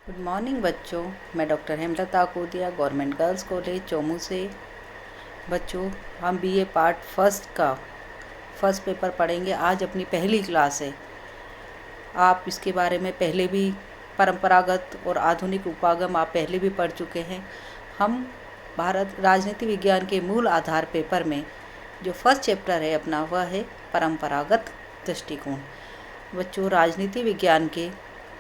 Good morning बच्चों। मैं doctor Hemlata Akodia, government girls college Chomu से। बच्चों, हम बीए पार्ट फर्स्ट का फर्स्ट पेपर पढ़ेंगे। आज अपनी पहली क्लास है। आप इसके बारे में पहले भी परंपरागत और आधुनिक उपागम आप पहले भी पढ़ चुके हैं। हम भारत राजनीति विज्ञान के मूल आधार पेपर में जो फर्स्ट चैप्टर है अपना, वह है परंपरागत दृष्टिकोण। बच्चों, राजनीति विज्ञान के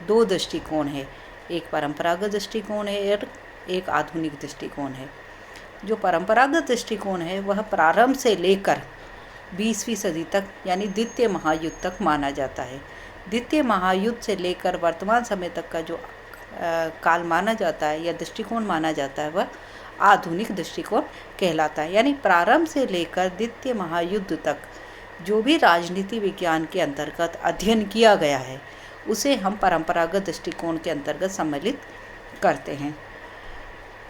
दो दृष्टिकोण है, एक परंपरागत दृष्टिकोण है और एक आधुनिक दृष्टिकोण है। जो परंपरागत दृष्टिकोण है वह प्रारंभ से लेकर 20वीं सदी तक यानी द्वितीय महायुद्ध तक माना जाता है। द्वितीय महायुद्ध से लेकर वर्तमान समय तक का जो काल माना जाता है या दृष्टिकोण माना जाता है, वह आधुनिक दृष्टिकोण कहलाता है। यानी प्रारंभ से लेकर द्वितीय महायुद्ध तक जो भी राजनीति विज्ञान के अंतर्गत अध्ययन किया गया है, उसे हम परंपरागत दृष्टिकोण के अंतर्गत सम्मिलित करते हैं।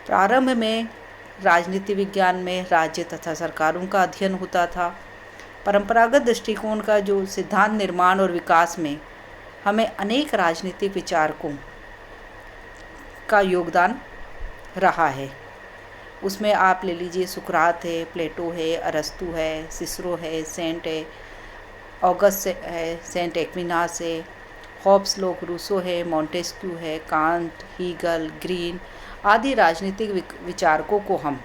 प्रारंभ में राजनीति विज्ञान में राज्य तथा सरकारों का अध्ययन होता था। परंपरागत दृष्टिकोण का जो सिद्धांत निर्माण और विकास में हमें अनेक राजनीतिक विचारकों का योगदान रहा है। उसमें आप ले लीजिए, सुकरात है, प्लेटो है, अरस्तु है, सिसरो है, सेंट है, ऑगस्ट है, सेंट एक्विनास है, हॉब्स, लोक, रूसो है, मॉन्टेस्क्यू है, कांट, हीगल, ग्रीन आदि राजनीतिक विचारकों को हम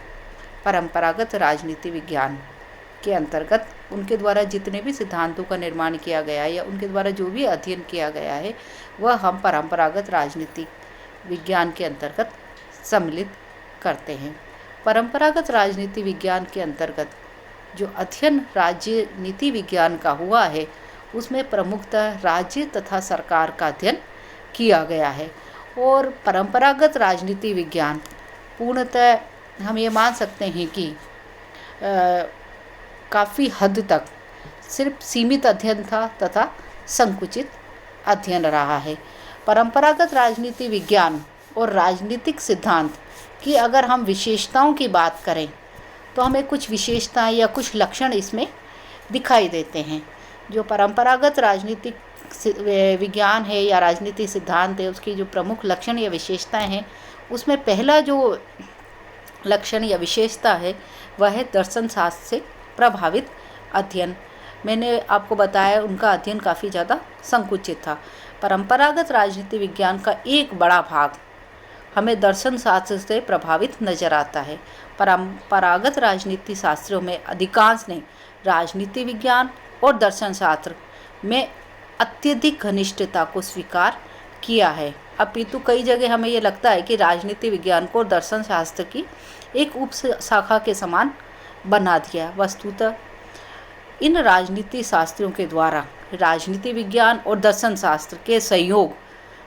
परंपरागत राजनीति विज्ञान के अंतर्गत उनके द्वारा जितने भी सिद्धांतों का निर्माण किया गया है या उनके द्वारा जो भी अध्ययन किया गया है, वह हम परंपरागत राजनीति विज्ञान के अंतर्गत सम्मिलित करते हैं। परंपरागत राजनीति विज्ञान के अंतर्गत जो अध्ययन राज्य नीति विज्ञान का हुआ है, उसमें प्रमुखतः राज्य तथा सरकार का अध्ययन किया गया है। और परंपरागत राजनीति विज्ञान पूर्णतः हम ये मान सकते हैं कि काफ़ी हद तक सिर्फ सीमित अध्ययन था तथा संकुचित अध्ययन रहा है। परंपरागत राजनीति विज्ञान और राजनीतिक सिद्धांत की अगर हम विशेषताओं की बात करें तो हमें कुछ विशेषताएं या कुछ लक्षण इसमें दिखाई देते हैं। जो परंपरागत राजनीतिक विज्ञान है या राजनीतिक सिद्धांत है, उसकी जो प्रमुख लक्षण या विशेषताएं हैं, उसमें पहला जो लक्षण या विशेषता है वह है दर्शन शास्त्र से प्रभावित अध्ययन। मैंने आपको बताया उनका अध्ययन काफ़ी ज़्यादा संकुचित था। परंपरागत राजनीति विज्ञान का एक बड़ा भाग हमें दर्शन शास्त्र से प्रभावित नज़र आता है। परंपरागत राजनीति शास्त्रों में अधिकांश ने राजनीति विज्ञान और दर्शन शास्त्र में अत्यधिक घनिष्ठता को स्वीकार किया है। अपितु कई जगह हमें ये लगता है कि राजनीति विज्ञान को दर्शन शास्त्र की एक उप शाखा के समान बना दिया। वस्तुतः इन राजनीति शास्त्रों के द्वारा राजनीति विज्ञान और दर्शन शास्त्र के सहयोग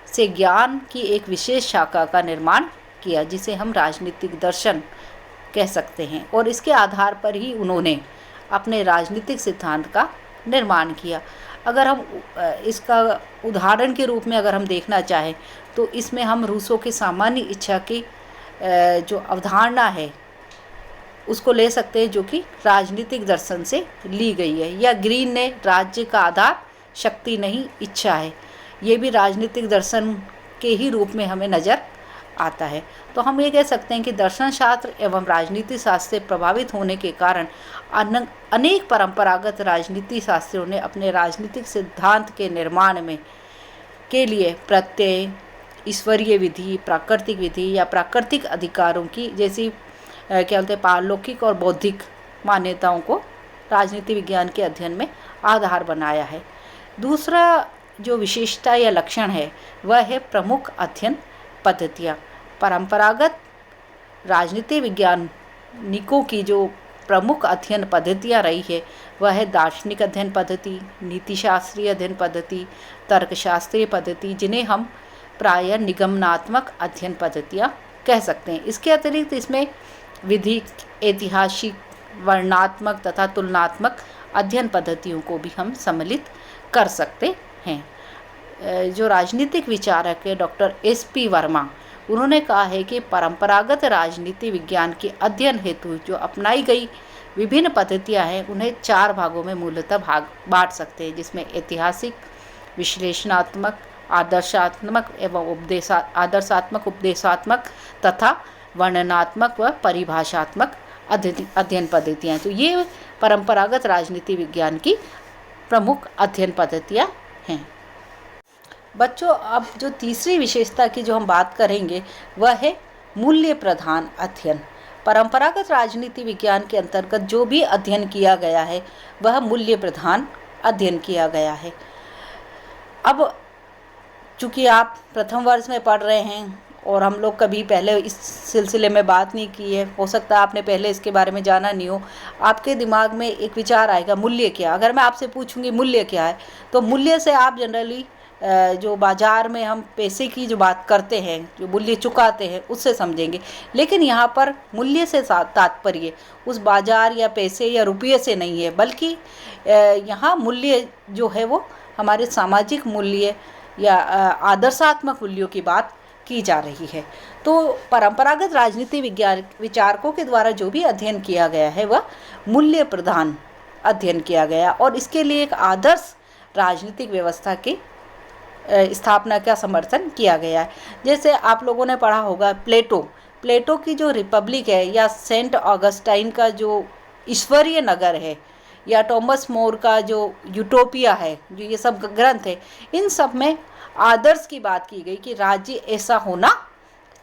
से ज्ञान की एक विशेष शाखा का निर्माण किया, जिसे हम राजनीतिक दर्शन कह सकते हैं। और इसके आधार पर ही उन्होंने अपने राजनीतिक सिद्धांत का निर्माण किया। अगर हम इसका उदाहरण के रूप में अगर हम देखना चाहें तो इसमें हम रूसो की सामान्य इच्छा की जो अवधारणा है उसको ले सकते हैं, जो कि राजनीतिक दर्शन से ली गई है। या ग्रीन ने राज्य का आधार शक्ति नहीं इच्छा है, ये भी राजनीतिक दर्शन के ही रूप में हमें नज़र आता है। तो हम ये कह सकते हैं कि दर्शन शास्त्र एवं राजनीति शास्त्र से प्रभावित होने के कारण अनेक परंपरागत राजनीति शास्त्रियों ने अपने राजनीतिक सिद्धांत के निर्माण में के लिए प्रत्यय, ईश्वरीय विधि, प्राकृतिक विधि या प्राकृतिक अधिकारों की जैसी क्या बोलते हैं पारलौकिक और बौद्धिक मान्यताओं को राजनीति विज्ञान के अध्ययन में आधार बनाया है। दूसरा जो विशेषता या लक्षण है वह है प्रमुख अध्ययन पद्धतियाँ। परंपरागत राजनीति विज्ञानिकों की जो प्रमुख अध्ययन पद्धतियाँ रही है वह है दार्शनिक अध्ययन पद्धति, नीतिशास्त्रीय अध्ययन पद्धति, तर्कशास्त्रीय पद्धति, जिन्हें हम प्रायः निगमनात्मक अध्ययन पद्धतियाँ कह सकते हैं। इसके अतिरिक्त इसमें विधिक, ऐतिहासिक, वर्णनात्मक तथा तुलनात्मक अध्ययन पद्धतियों को भी हम सम्मिलित कर सकते हैं। जो राजनीतिक विचारक है डॉक्टर SP वर्मा, उन्होंने कहा है कि परंपरागत राजनीति विज्ञान के अध्ययन हेतु जो अपनाई गई विभिन्न पद्धतियां हैं उन्हें 4 भागों में मूलतः बांट सकते हैं, जिसमें ऐतिहासिक, विश्लेषणात्मक, आदर्शात्मक, उपदेशात्मक तथा वर्णनात्मक व परिभाषात्मक अध्ययन पद्धतियाँ। तो ये परंपरागत राजनीति विज्ञान की प्रमुख अध्ययन पद्धतियाँ हैं। बच्चों, अब जो तीसरी विशेषता की जो हम बात करेंगे वह है मूल्य प्रधान अध्ययन। परंपरागत राजनीति विज्ञान के अंतर्गत जो भी अध्ययन किया गया है वह मूल्य प्रधान अध्ययन किया गया है। अब चूँकि आप प्रथम वर्ष में पढ़ रहे हैं और हम लोग कभी पहले इस सिलसिले में बात नहीं की है, हो सकता है आपने पहले इसके बारे में जाना नहीं हो, आपके दिमाग में एक विचार आएगा मूल्य क्या। अगर मैं आपसे पूछूंगी मूल्य क्या है, तो मूल्य से आप जनरली जो बाज़ार में हम पैसे की जो बात करते हैं, जो मूल्य चुकाते हैं, उससे समझेंगे। लेकिन यहाँ पर मूल्य से तात्पर्य उस बाज़ार या पैसे या रुपये से नहीं है, बल्कि यहाँ मूल्य जो है वो हमारे सामाजिक मूल्य या आदर्शात्मक मूल्यों की बात की जा रही है। तो परंपरागत राजनीति विज्ञान विचारकों के द्वारा जो भी अध्ययन किया गया है वह मूल्य प्रधान अध्ययन किया गया, और इसके लिए एक आदर्श राजनीतिक व्यवस्था की स्थापना का समर्थन किया गया है। जैसे आप लोगों ने पढ़ा होगा प्लेटो की जो रिपब्लिक है, या सेंट ऑगस्टाइन का जो ईश्वरीय नगर है, या टॉमस मोर का जो यूटोपिया है, जो ये सब ग्रंथ है, इन सब में आदर्श की बात की गई कि राज्य ऐसा होना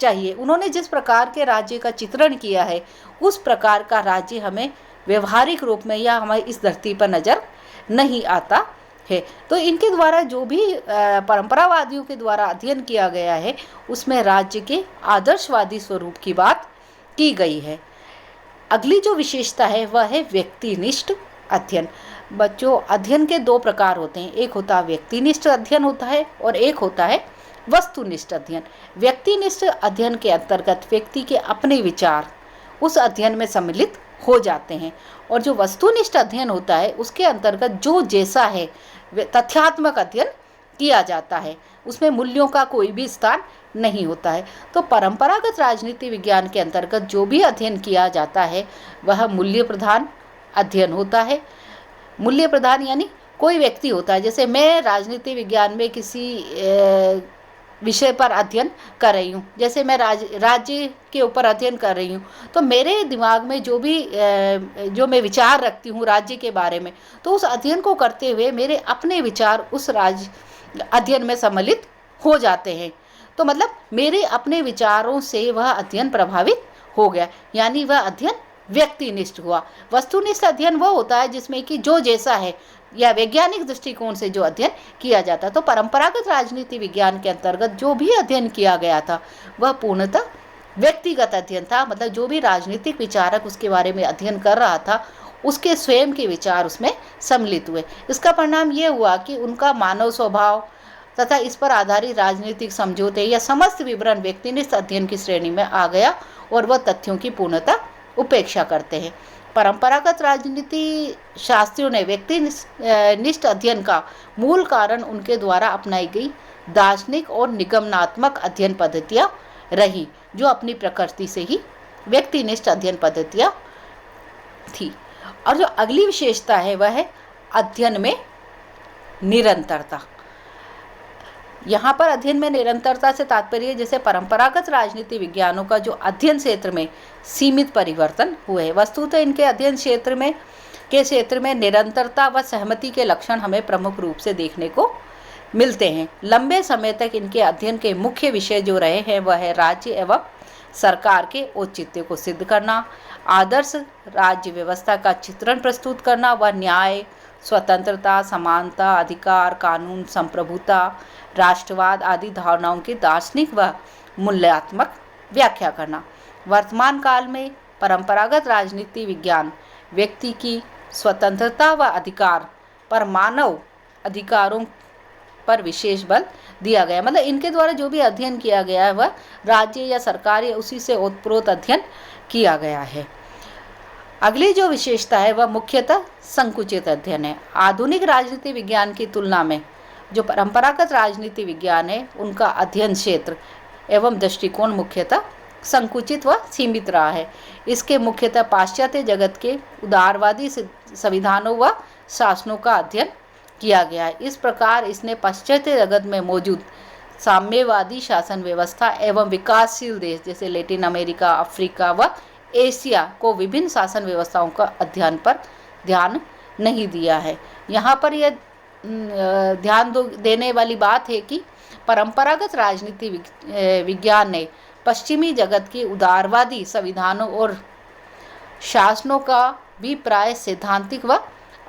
चाहिए। उन्होंने जिस प्रकार के राज्य का चित्रण किया है उस प्रकार का राज्य हमें व्यवहारिक रूप में या हमारी इस धरती पर नज़र नहीं आता है। तो इनके द्वारा जो भी परंपरावादियों के द्वारा अध्ययन किया गया है उसमें राज्य के आदर्शवादी स्वरूप की बात की गई है। अगली जो विशेषता है वह है व्यक्तिनिष्ठ अध्ययन। बच्चों, अध्ययन के दो प्रकार होते हैं, एक होता है व्यक्तिनिष्ठ अध्ययन होता है और एक होता है वस्तुनिष्ठ अध्ययन। व्यक्तिनिष्ठ अध्ययन के अंतर्गत व्यक्ति के अपने विचार उस अध्ययन में सम्मिलित हो जाते हैं, और जो वस्तुनिष्ठ अध्ययन होता है उसके अंतर्गत जो जैसा है तथ्यात्मक अध्ययन किया जाता है, उसमें मूल्यों का कोई भी स्थान नहीं होता है। तो परंपरागत राजनीति विज्ञान के अंतर्गत जो भी अध्ययन किया जाता है वह मूल्य प्रधान अध्ययन होता है। मूल्य प्रधान यानी कोई व्यक्ति होता है, जैसे मैं राजनीति विज्ञान में किसी विषय पर अध्ययन कर रही हूँ, जैसे मैं राज्य के ऊपर अध्ययन कर रही हूँ, तो मेरे दिमाग में जो मैं विचार रखती हूँ राज्य के बारे में, तो उस अध्ययन को करते हुए मेरे अपने विचार उस राज्य अध्ययन में सम्मिलित हो जाते हैं। तो मतलब मेरे अपने विचारों से वह अध्ययन प्रभावित हो गया, यानी वह अध्ययन व्यक्तिनिष्ठ हुआ। वस्तुनिष्ठ अध्ययन वह होता है जिसमें कि जो जैसा है या वैज्ञानिक दृष्टिकोण से जो अध्ययन किया जाता है। तो परंपरागत राजनीति विज्ञान के अंतर्गत जो भी अध्ययन किया गया था वह पूर्णतः व्यक्तिगत अध्ययन था, मतलब जो भी राजनीतिक विचारक उसके बारे में अध्ययन कर रहा था उसके स्वयं के विचार उसमें सम्मिलित हुए। इसका परिणाम ये हुआ कि उनका मानव स्वभाव तथा इस पर आधारित राजनीतिक समझौते या समस्त विवरण व्यक्तिनिष्ठ अध्ययन की श्रेणी में आ गया, और वह तथ्यों की पूर्णतः उपेक्षा करते हैं। परंपरागत राजनीति शास्त्रियों ने व्यक्तिनिष्ठ अध्ययन का मूल कारण उनके द्वारा अपनाई गई दार्शनिक और निगमनात्मक अध्ययन पद्धतियाँ रही, जो अपनी प्रकृति से ही व्यक्तिनिष्ठ अध्ययन पद्धतियाँ थी। और जो अगली विशेषता है वह है अध्ययन में निरंतरता। यहाँ पर अध्ययन में निरंतरता से तात्पर्य जैसे परंपरागत राजनीति विज्ञानों का जो अध्ययन क्षेत्र में सीमित परिवर्तन हुए, वस्तुतः इनके अध्ययन क्षेत्र में निरंतरता व सहमति के लक्षण हमें प्रमुख रूप से देखने को मिलते हैं। लंबे समय तक इनके अध्ययन के मुख्य विषय जो रहे हैं वह है राज्य एवं सरकार के औचित्य को सिद्ध करना, आदर्श राज्य व्यवस्था का चित्रण प्रस्तुत करना व न्याय, स्वतंत्रता, समानता, अधिकार, कानून, संप्रभुता, राष्ट्रवाद आदि धारणाओं की दार्शनिक व मूल्यात्मक व्याख्या करना। वर्तमान काल में परंपरागत राजनीति विज्ञान व्यक्ति की स्वतंत्रता व अधिकार पर, मानव अधिकारों पर विशेष बल दिया गया। मतलब इनके द्वारा जो भी अध्ययन किया गया है वह राज्य या सरकार या उसी से ओतप्रोत अध्ययन किया गया है। अगली जो विशेषता है वह मुख्यतः संकुचित अध्ययन है। आधुनिक राजनीति विज्ञान की तुलना में जो परंपरागत राजनीति विज्ञान है उनका अध्ययन क्षेत्र एवं दृष्टिकोण मुख्यतः संकुचित व सीमित रहा है। इसके मुख्यतः पाश्चात्य जगत के उदारवादी संविधानों व शासनों का अध्ययन किया गया है। इस प्रकार इसने पाश्चात्य जगत में मौजूद साम्यवादी शासन व्यवस्था एवं विकासशील देश जैसे लैटिन अमेरिका, अफ्रीका व एशिया को विभिन्न शासन व्यवस्थाओं का अध्ययन पर ध्यान नहीं दिया है। यहाँ पर यह ध्यान देने वाली बात है कि परंपरागत राजनीति विज्ञान ने पश्चिमी जगत की उदारवादी संविधानों और शासनों का भी प्राय सैद्धांतिक व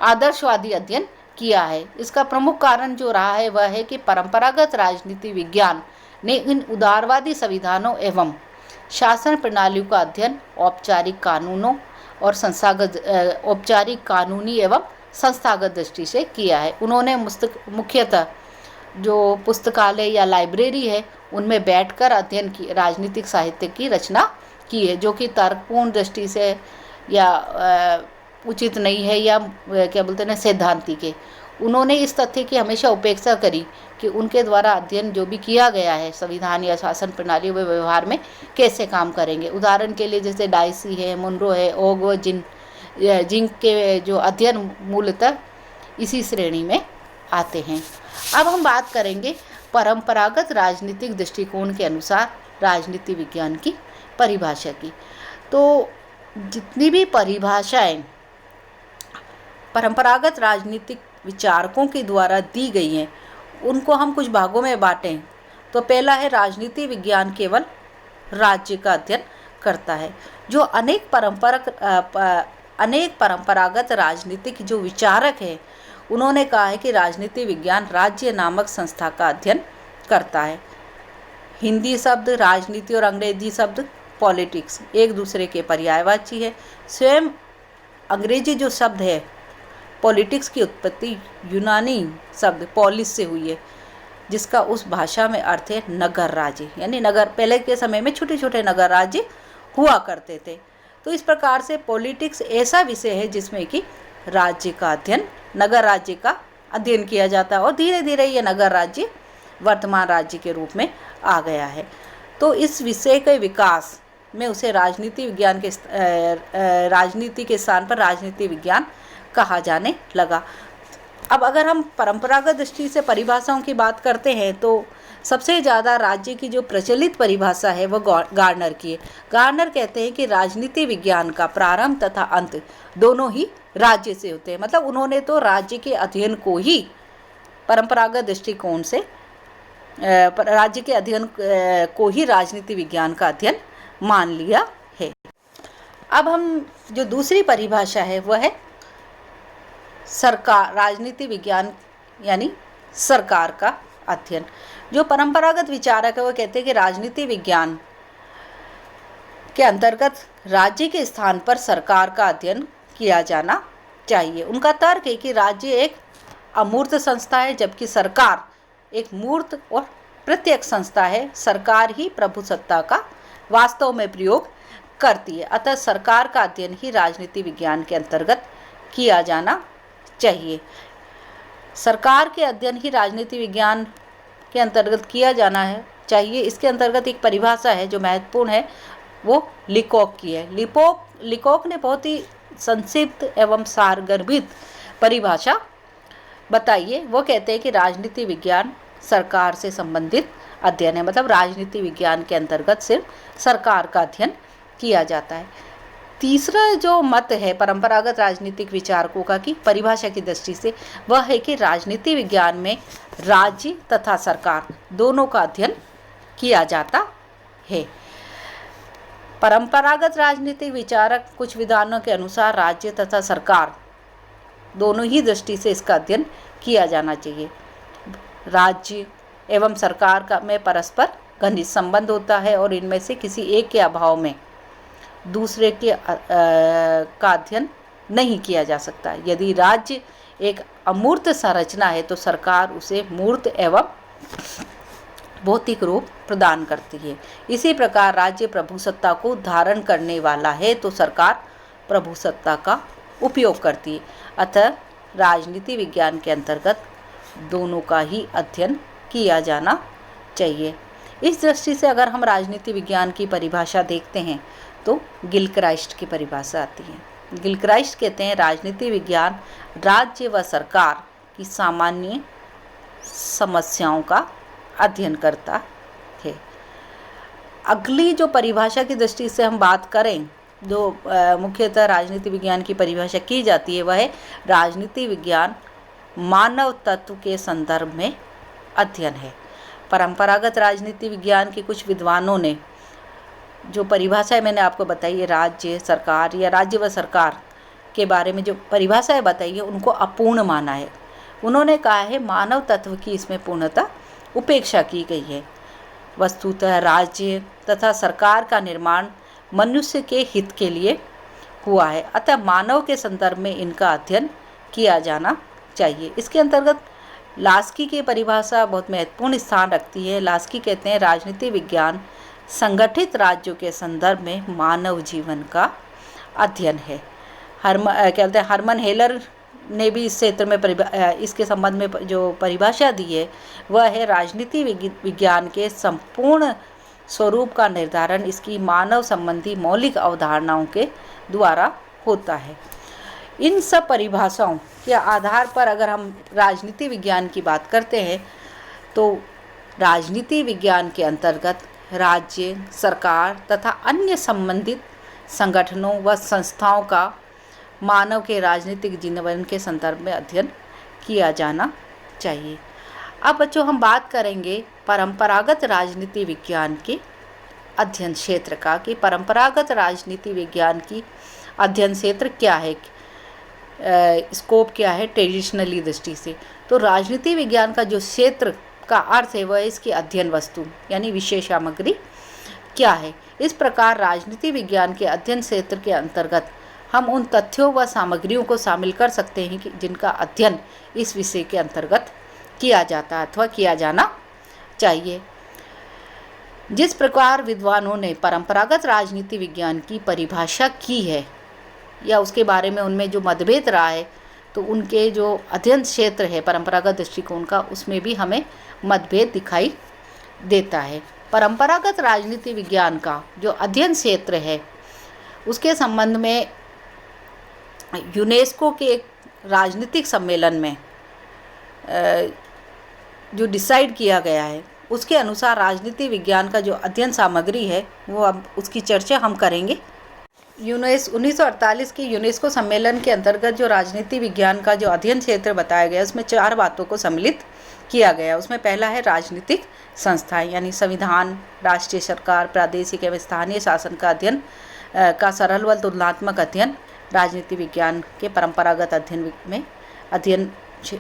आदर्शवादी अध्ययन किया है। इसका प्रमुख कारण जो रहा है वह है कि परंपरागत राजनीति विज्ञान ने इन उदारवादी संविधानों एवं शासन प्रणालियों का अध्ययन औपचारिक कानूनों और संस्थागत औपचारिक कानूनी एवं संस्थागत दृष्टि से किया है। उन्होंने मुख्यतः जो पुस्तकालय या लाइब्रेरी है उनमें बैठकर अध्ययन की राजनीतिक साहित्य की रचना की है, जो कि तर्कपूर्ण दृष्टि से या उचित नहीं है या क्या बोलते हैं सैद्धांतिक है। उन्होंने इस तथ्य की हमेशा उपेक्षा करी कि उनके द्वारा अध्ययन जो भी किया गया है संविधान या शासन प्रणाली व व्यवहार में कैसे काम करेंगे। उदाहरण के लिए जैसे डाइसी है, मुनरो है, ओग व जिंक के जो अध्ययन मूलतः इसी श्रेणी में आते हैं। अब हम बात करेंगे परंपरागत राजनीतिक दृष्टिकोण के अनुसार राजनीति विज्ञान की परिभाषा की। तो जितनी भी परिभाषाएं परंपरागत राजनीतिक विचारकों के द्वारा दी गई हैं उनको हम कुछ भागों में बांटें। तो पहला है राजनीति विज्ञान केवल राज्य का अध्ययन करता है। जो अनेक परंपरागत राजनीतिक जो विचारक हैं उन्होंने कहा है कि राजनीति विज्ञान राज्य नामक संस्था का अध्ययन करता है। हिंदी शब्द राजनीति और अंग्रेजी शब्द पॉलिटिक्स एक दूसरे के पर्यायवाची है। स्वयं अंग्रेजी जो शब्द है पॉलिटिक्स की उत्पत्ति यूनानी शब्द पॉलिस से हुई है, जिसका उस भाषा में अर्थ है नगर राज्य, यानी नगर। पहले के समय में छोटे छोटे नगर राज्य हुआ करते थे। तो इस प्रकार से पॉलिटिक्स ऐसा विषय है जिसमें कि राज्य का अध्ययन, नगर राज्य का अध्ययन किया जाता है और धीरे धीरे ये नगर राज्य वर्तमान राज्य के रूप में आ गया है। तो इस विषय के विकास में उसे राजनीति विज्ञान के राजनीति के स्थान पर राजनीति विज्ञान कहा जाने लगा। अब अगर हम परंपरागत दृष्टि से परिभाषाओं की बात करते हैं तो सबसे ज़्यादा राज्य की जो प्रचलित परिभाषा है वो गार्नर की है। गार्नर कहते हैं कि राजनीति विज्ञान का प्रारंभ तथा अंत दोनों ही राज्य से होते हैं। मतलब उन्होंने तो राज्य के अध्ययन को ही परंपरागत दृष्टिकोण से राज्य के अध्ययन को ही राजनीति विज्ञान का अध्ययन मान लिया है। अब हम जो दूसरी परिभाषा है वह है सरकार, राजनीति विज्ञान यानी सरकार का अध्ययन। जो परंपरागत विचारक है वो कहते हैं कि राजनीति विज्ञान के अंतर्गत राज्य के स्थान पर सरकार का अध्ययन किया जाना चाहिए। उनका तर्क है कि राज्य एक अमूर्त संस्था है जबकि सरकार एक मूर्त और प्रत्यक्ष संस्था है। सरकार ही प्रभुसत्ता का वास्तव में प्रयोग करती है। अतः सरकार का अध्ययन ही राजनीति विज्ञान के अंतर्गत किया जाना चाहिए। सरकार के अध्ययन ही राजनीति विज्ञान के अंतर्गत किया जाना चाहिए। इसके अंतर्गत एक परिभाषा है जो महत्वपूर्ण है, वो लिकोक की है। लिकोक ने बहुत ही संक्षिप्त एवं सारगर्भित परिभाषा बताई है। वो कहते हैं कि राजनीति विज्ञान सरकार से संबंधित अध्ययन है। मतलब राजनीति विज्ञान के अंतर्गत सिर्फ सरकार का अध्ययन किया जाता है। तीसरा जो मत है परंपरागत राजनीतिक विचारकों का की परिभाषा की दृष्टि से वह है कि राजनीति विज्ञान में राज्य तथा सरकार दोनों का अध्ययन किया जाता है। परंपरागत राजनीतिक विचारक कुछ विद्वानों के अनुसार राज्य तथा सरकार दोनों ही दृष्टि से इसका अध्ययन किया जाना चाहिए। राज्य एवं सरकार का में परस्पर घनिष्ठ संबंध होता है और इनमें से किसी एक के अभाव में दूसरे के का अध्ययन नहीं किया जा सकता। यदि राज्य एक अमूर्त संरचना है तो सरकार उसे मूर्त एवं भौतिक रूप प्रदान करती है। इसी प्रकार राज्य प्रभुसत्ता को धारण करने वाला है तो सरकार प्रभुसत्ता का उपयोग करती है। अतः राजनीति विज्ञान के अंतर्गत दोनों का ही अध्ययन किया जाना चाहिए। इस दृष्टि से अगर हम राजनीति विज्ञान की परिभाषा देखते हैं तो गिलक्राइस्ट की परिभाषा आती है। गिलक्राइस्ट कहते हैं राजनीति विज्ञान राज्य व सरकार कि सामान्य समस्याओं का अध्ययन करता है। अगली जो परिभाषा की दृष्टि से हम बात करें, जो मुख्यतः राजनीति विज्ञान की परिभाषा की जाती है, वह है राजनीति विज्ञान मानव तत्व के संदर्भ में अध्ययन है। परंपरागत राजनीति विज्ञान के कुछ विद्वानों ने जो परिभाषाएं मैंने आपको बताई है, राज्य सरकार या राज्य व सरकार के बारे में जो परिभाषाएं बताई है, उनको अपूर्ण माना है। उन्होंने कहा है मानव तत्व की इसमें पूर्णतः उपेक्षा की गई है। वस्तुतः राज्य तथा सरकार का निर्माण मनुष्य के हित के लिए हुआ है, अतः मानव के संदर्भ में इनका अध्ययन किया जाना चाहिए। इसके अंतर्गत लास्की की परिभाषा बहुत महत्वपूर्ण स्थान रखती है। लास्की कहते हैं राजनीति विज्ञान संगठित राज्यों के संदर्भ में मानव जीवन का अध्ययन है। कहते हैं हरमन हेलर ने भी इस क्षेत्र में इसके संबंध में जो परिभाषा दी है वह है राजनीति विज्ञान के संपूर्ण स्वरूप का निर्धारण इसकी मानव संबंधी मौलिक अवधारणाओं के द्वारा होता है। इन सब परिभाषाओं के आधार पर अगर हम राजनीति विज्ञान की बात करते हैं तो राजनीति विज्ञान के अंतर्गत राज्य, सरकार तथा अन्य संबंधित संगठनों व संस्थाओं का मानव के राजनीतिक जीवन के संदर्भ में अध्ययन किया जाना चाहिए। अब बच्चों हम बात करेंगे परंपरागत राजनीति विज्ञान के अध्ययन क्षेत्र का, कि परंपरागत राजनीति विज्ञान की अध्ययन क्षेत्र क्या है, स्कोप क्या है ट्रेडिशनली दृष्टि से। तो राजनीति विज्ञान का जो क्षेत्र का अर्थ है वह इसकी अध्ययन वस्तु यानी विषय सामग्री क्या है। इस प्रकार राजनीति विज्ञान के अध्ययन क्षेत्र के अंतर्गत हम उन तथ्यों व सामग्रियों को शामिल कर सकते हैं कि जिनका अध्ययन इस विषय के अंतर्गत किया जाता है अथवा किया जाना चाहिए। जिस प्रकार विद्वानों ने परंपरागत राजनीति विज्ञान की परिभाषा की है या उसके बारे में उनमें जो मतभेद रहा है, तो उनके जो अध्ययन क्षेत्र है परंपरागत दृष्टिकोण का, उसमें भी हमें मतभेद दिखाई देता है। परंपरागत राजनीति विज्ञान का जो अध्ययन क्षेत्र है उसके संबंध में यूनेस्को के एक राजनीतिक सम्मेलन में जो डिसाइड किया गया है उसके अनुसार राजनीति विज्ञान का जो अध्ययन सामग्री है वो अब उसकी चर्चा हम करेंगे। 1948 के यूनेस्को सम्मेलन के अंतर्गत जो राजनीति विज्ञान का जो अध्ययन क्षेत्र बताया गया उसमें 4 बातों को सम्मिलित किया गया। उसमें पहला है राजनीतिक संस्थाएं यानी संविधान, राष्ट्रीय सरकार, प्रादेशिक एवं स्थानीय शासन का अध्ययन का सरल व तुलनात्मक अध्ययन राजनीति विज्ञान के परंपरागत अध्ययन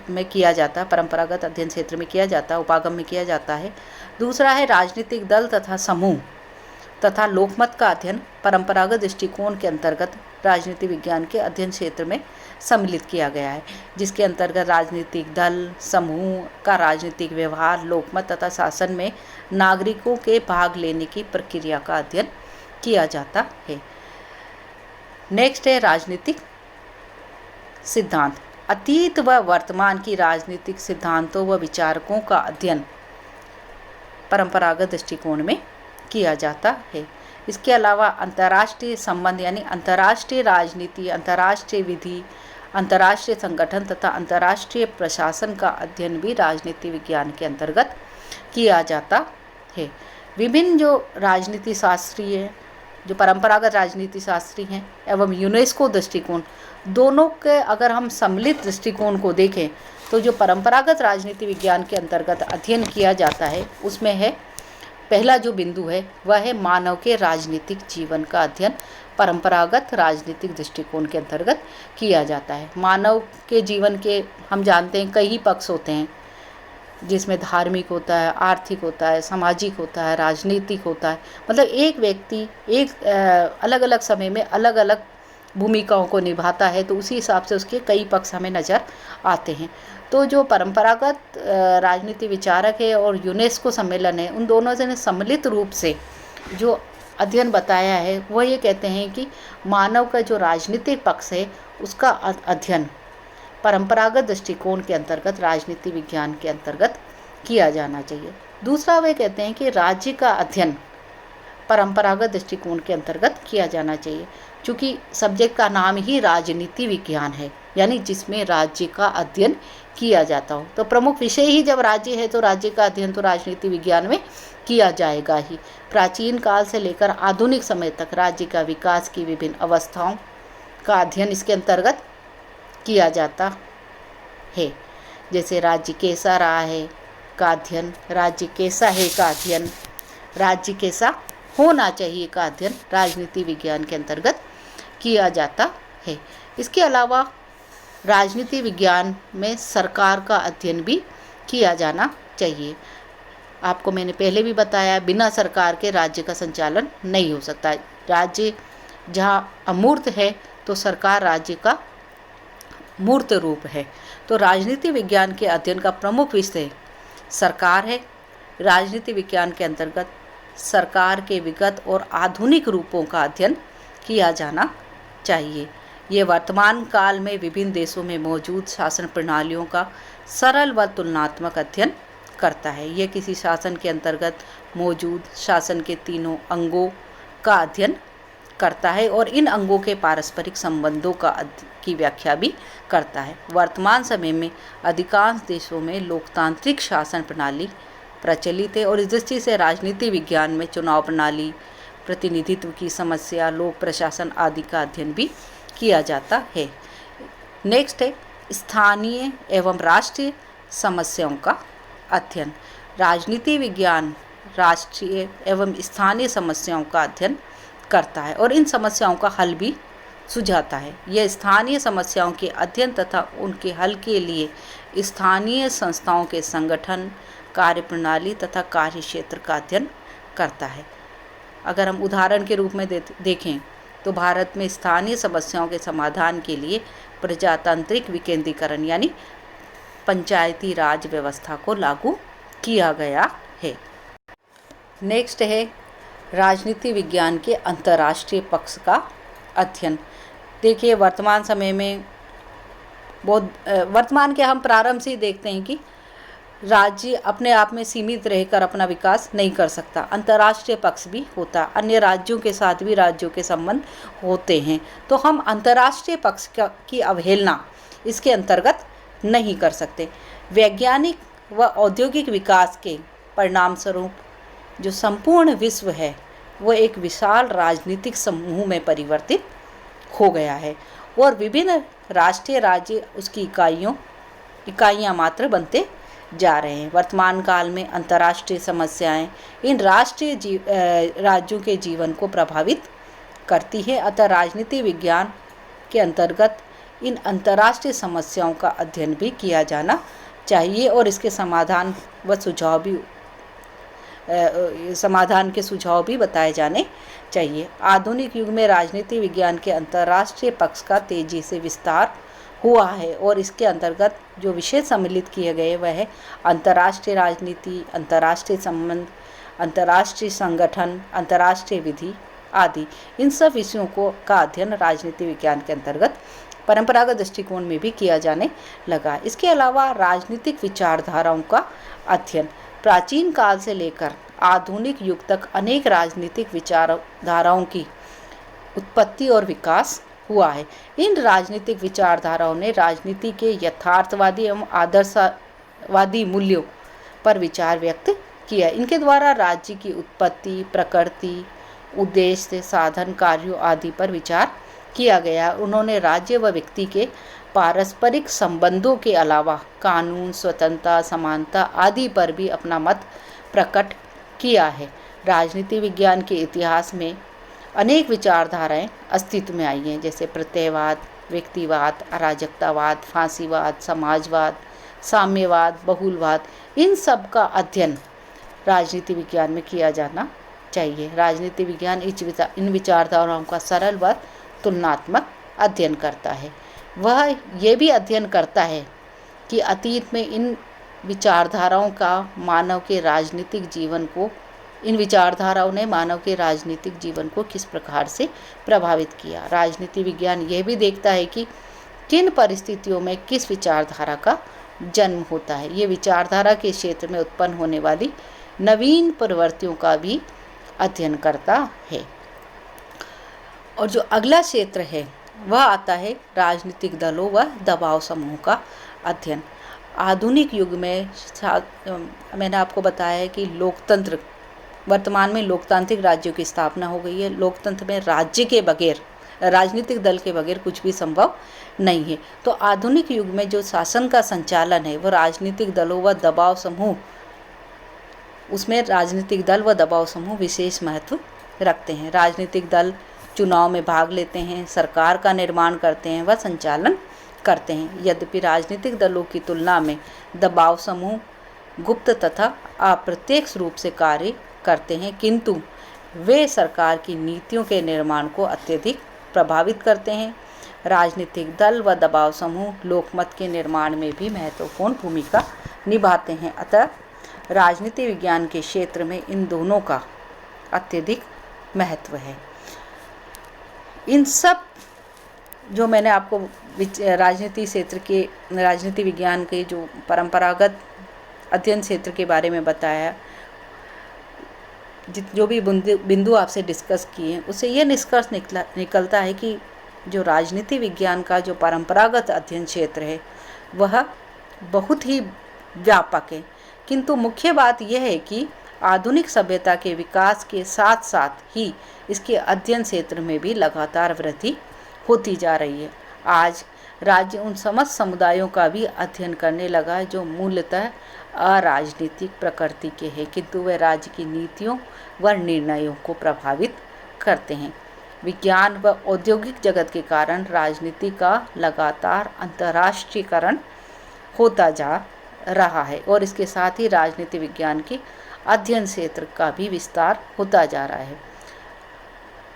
में किया जाता है, परंपरागत अध्ययन क्षेत्र में किया जाता है, उपागम में किया जाता है। दूसरा है राजनीतिक दल तथा समूह तथा लोकमत का अध्ययन परंपरागत दृष्टिकोण के अंतर्गत राजनीति विज्ञान के अध्ययन क्षेत्र में सम्मिलित किया गया है, जिसके अंतर्गत राजनीतिक दल समूह का राजनीतिक व्यवहार, लोकमत तथा शासन में नागरिकों के भाग लेने की प्रक्रिया का अध्ययन किया जाता है। नेक्स्ट है राजनीतिक सिद्धांत। अतीत व वर्तमान की राजनीतिक सिद्धांतों व विचारकों का अध्ययन परंपरागत दृष्टिकोण में किया जाता है। इसके अलावा अंतर्राष्ट्रीय संबंध यानी अंतर्राष्ट्रीय राजनीति, अंतर्राष्ट्रीय विधि, अंतर्राष्ट्रीय संगठन तथा अंतर्राष्ट्रीय प्रशासन का अध्ययन भी राजनीति विज्ञान के अंतर्गत किया जाता है। विभिन्न जो राजनीति शास्त्रीय जो परंपरागत राजनीति शास्त्री हैं एवं यूनेस्को दृष्टिकोण, दोनों के अगर हम सम्मिलित दृष्टिकोण को देखें तो जो परंपरागत राजनीति विज्ञान के अंतर्गत अध्ययन किया जाता है उसमें है पहला जो बिंदु है वह है मानव के राजनीतिक जीवन का अध्ययन परंपरागत राजनीतिक दृष्टिकोण के अंतर्गत किया जाता है। मानव के जीवन के हम जानते हैं कई पक्ष होते हैं, जिसमें धार्मिक होता है, आर्थिक होता है, सामाजिक होता है, राजनीतिक होता है। मतलब एक व्यक्ति एक अलग अलग समय में अलग अलग भूमिकाओं को निभाता है, तो उसी हिसाब से उसके कई पक्ष हमें नज़र आते हैं। तो जो परंपरागत राजनीति विचारक है और यूनेस्को सम्मेलन है, उन दोनों से सम्मिलित रूप से जो अध्ययन बताया है वो ये कहते हैं कि मानव का जो राजनीतिक पक्ष है उसका अध्ययन परंपरागत दृष्टिकोण के अंतर्गत राजनीति विज्ञान के अंतर्गत किया जाना चाहिए। दूसरा वे कहते हैं कि राज्य का अध्ययन परंपरागत दृष्टिकोण के अंतर्गत किया जाना चाहिए, क्योंकि सब्जेक्ट का नाम ही राजनीति विज्ञान है यानी जिसमें राज्य का अध्ययन किया जाता हो। तो प्रमुख विषय ही जब राज्य है तो राज्य का अध्ययन तो राजनीति विज्ञान में किया जाएगा ही। प्राचीन काल से लेकर आधुनिक समय तक राज्य का विकास की विभिन्न अवस्थाओं का अध्ययन इसके अंतर्गत किया जाता है। जैसे राज्य कैसा रहा है का अध्ययन, राज्य कैसा है का अध्ययन, राज्य कैसा होना चाहिए का अध्ययन राजनीति विज्ञान के अंतर्गत किया जाता है। इसके अलावा राजनीति विज्ञान में सरकार का अध्ययन भी किया जाना चाहिए। आपको मैंने पहले भी बताया, बिना सरकार के राज्य का संचालन नहीं हो सकता। राज्य जहाँ अमूर्त है तो सरकार राज्य का मूर्त रूप है। तो राजनीति विज्ञान के अध्ययन का प्रमुख विषय सरकार है। राजनीति विज्ञान के अंतर्गत सरकार के विगत और आधुनिक रूपों का अध्ययन किया जाना चाहिए। ये वर्तमान काल में विभिन्न देशों में मौजूद शासन प्रणालियों का सरल व तुलनात्मक अध्ययन करता है। यह किसी शासन के अंतर्गत मौजूद शासन के तीनों अंगों का अध्ययन करता है और इन अंगों के पारस्परिक संबंधों की व्याख्या भी करता है। वर्तमान समय में अधिकांश देशों में लोकतांत्रिक शासन प्रणाली प्रचलित है और इस दृष्टि से राजनीति विज्ञान में चुनाव प्रणाली, प्रतिनिधित्व की समस्या, लोक प्रशासन आदि का अध्ययन भी किया जाता है। नेक्स्ट है स्थानीय एवं राष्ट्रीय समस्याओं का अध्ययन। राजनीति विज्ञान राष्ट्रीय एवं स्थानीय समस्याओं का अध्ययन करता है और इन समस्याओं का हल भी सुझाता है। यह स्थानीय समस्याओं के अध्ययन तथा उनके हल के लिए स्थानीय संस्थाओं के संगठन, कार्यप्रणाली तथा कार्य क्षेत्र का अध्ययन करता है। अगर हम उदाहरण के रूप में देखें तो भारत में स्थानीय समस्याओं के समाधान के लिए प्रजातांत्रिक विकेंद्रीकरण यानी पंचायती राज व्यवस्था को लागू किया गया है। नेक्स्ट है राजनीति विज्ञान के अंतर्राष्ट्रीय पक्ष का अध्ययन। देखिए वर्तमान समय में वर्तमान के हम प्रारंभ से ही देखते हैं कि राज्य अपने आप में सीमित रहकर अपना विकास नहीं कर सकता, अंतर्राष्ट्रीय पक्ष भी होता, अन्य राज्यों के साथ भी राज्यों के संबंध होते हैं। तो हम अंतर्राष्ट्रीय पक्ष की अवहेलना इसके अंतर्गत नहीं कर सकते। वैज्ञानिक व औद्योगिक विकास के परिणाम स्वरूप जो संपूर्ण विश्व है वो एक विशाल राजनीतिक समूह में परिवर्तित हो गया है और विभिन्न राष्ट्रीय राज्य उसकी इकाइयाँ मात्र बनते जा रहे हैं। वर्तमान काल में अंतर्राष्ट्रीय समस्याएं इन राष्ट्रीय राज्यों के जीवन को प्रभावित करती है। अतः राजनीति विज्ञान के अंतर्गत इन अंतर्राष्ट्रीय समस्याओं का अध्ययन भी किया जाना चाहिए और इसके समाधान के सुझाव भी बताए जाने चाहिए। आधुनिक युग में राजनीति विज्ञान के अंतर्राष्ट्रीय पक्ष का तेजी से विस्तार हुआ है और इसके अंतर्गत जो विषय सम्मिलित किए गए वह है अंतर्राष्ट्रीय राजनीति, अंतर्राष्ट्रीय संबंध, अंतर्राष्ट्रीय संगठन, अंतर्राष्ट्रीय विधि आदि। इन सब विषयों का अध्ययन राजनीति विज्ञान के अंतर्गत परंपरागत दृष्टिकोण में भी किया जाने लगा। इसके अलावा राजनीतिक विचारधाराओं का अध्ययन। प्राचीन काल से लेकर आधुनिक युग तक अनेक राजनीतिक विचारधाराओं की उत्पत्ति और विकास हुआ है। इन राजनीतिक विचारधाराओं ने राजनीति के यथार्थवादी एवं आदर्शवादी मूल्यों पर विचार व्यक्त किया। इनके द्वारा राज्य की उत्पत्ति, प्रकृति, उद्देश्य, साधन, कार्यों आदि पर विचार किया गया। उन्होंने राज्य व व्यक्ति के पारस्परिक संबंधों के अलावा कानून, स्वतंत्रता, समानता आदि पर भी अपना मत प्रकट किया है। राजनीति विज्ञान के इतिहास में अनेक विचारधाराएं अस्तित्व में आई हैं, जैसे प्रत्ययवाद, व्यक्तिवाद, अराजकतावाद, फांसीवाद, समाजवाद, साम्यवाद, बहुलवाद। इन सब का अध्ययन राजनीति विज्ञान में किया जाना चाहिए। राजनीति विज्ञान इन विचारधाराओं का सरल व तुलनात्मक अध्ययन करता है। वह ये भी अध्ययन करता है कि अतीत में इन विचारधाराओं ने मानव के राजनीतिक जीवन को किस प्रकार से प्रभावित किया। राजनीति विज्ञान यह भी देखता है कि किन परिस्थितियों में किस विचारधारा का जन्म होता है। ये विचारधारा के क्षेत्र में उत्पन्न होने वाली नवीन प्रवृत्तियों का भी अध्ययन करता है। और जो अगला क्षेत्र है वह आता है राजनीतिक दलों व दबाव समूह का अध्ययन। आधुनिक युग में मैंने आपको बताया है कि लोकतंत्र, वर्तमान में लोकतांत्रिक राज्यों की स्थापना हो गई है। लोकतंत्र में राज्य के बगैर, राजनीतिक दल के बगैर कुछ भी संभव नहीं है। तो आधुनिक युग में जो शासन का संचालन है वो राजनीतिक दलों व दबाव समूह, उसमें राजनीतिक दल व दबाव समूह विशेष महत्व रखते हैं। राजनीतिक दल चुनाव में भाग लेते हैं, सरकार का निर्माण करते हैं व संचालन करते हैं। यद्यपि राजनीतिक दलों की तुलना में दबाव समूह गुप्त तथा अप्रत्यक्ष रूप से कार्य करते हैं, किंतु वे सरकार की नीतियों के निर्माण को अत्यधिक प्रभावित करते हैं। राजनीतिक दल व दबाव समूह लोकमत के निर्माण में भी महत्वपूर्ण भूमिका निभाते हैं। अतः राजनीति विज्ञान के क्षेत्र में इन दोनों का अत्यधिक महत्व है। इन सब जो मैंने आपको राजनीति क्षेत्र के, राजनीति विज्ञान के जो परंपरागत अध्ययन क्षेत्र के बारे में बताया, जो भी बिंदु आपसे डिस्कस किए हैं, उससे यह निष्कर्ष निकलता है कि जो राजनीति विज्ञान का जो परंपरागत अध्ययन क्षेत्र है वह बहुत ही व्यापक है, किंतु मुख्य बात यह है कि आधुनिक सभ्यता के विकास के साथ साथ ही इसके अध्ययन क्षेत्र में भी लगातार वृद्धि होती जा रही है। आज राज्य उन समस्त समुदायों का भी अध्ययन करने लगा जो मूलतः अराजनीतिक प्रकृति के हैं, किंतु वे राज्य की नीतियों व निर्णयों को प्रभावित करते हैं। विज्ञान व औद्योगिक जगत के कारण राजनीति का लगातार अंतर्राष्ट्रीयकरण होता जा रहा है और इसके साथ ही राजनीति विज्ञान के अध्ययन क्षेत्र का भी विस्तार होता जा रहा है।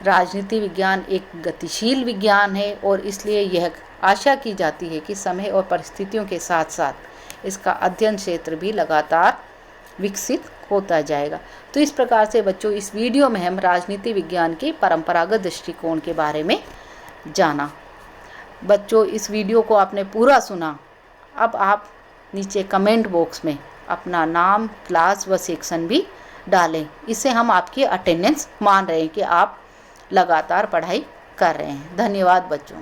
राजनीति विज्ञान एक गतिशील विज्ञान है और इसलिए यह आशा की जाती है कि समय और परिस्थितियों के साथ साथ इसका अध्ययन क्षेत्र भी लगातार विकसित होता जाएगा। तो इस प्रकार से बच्चों, इस वीडियो में हम राजनीति विज्ञान के परंपरागत दृष्टिकोण के बारे में जाना। बच्चों, इस वीडियो को आपने पूरा सुना। अब आप नीचे कमेंट बॉक्स में अपना नाम, क्लास व सेक्शन भी डालें। इससे हम आपकी अटेंडेंस मान रहे हैं कि आप लगातार पढ़ाई कर रहे हैं। धन्यवाद बच्चों।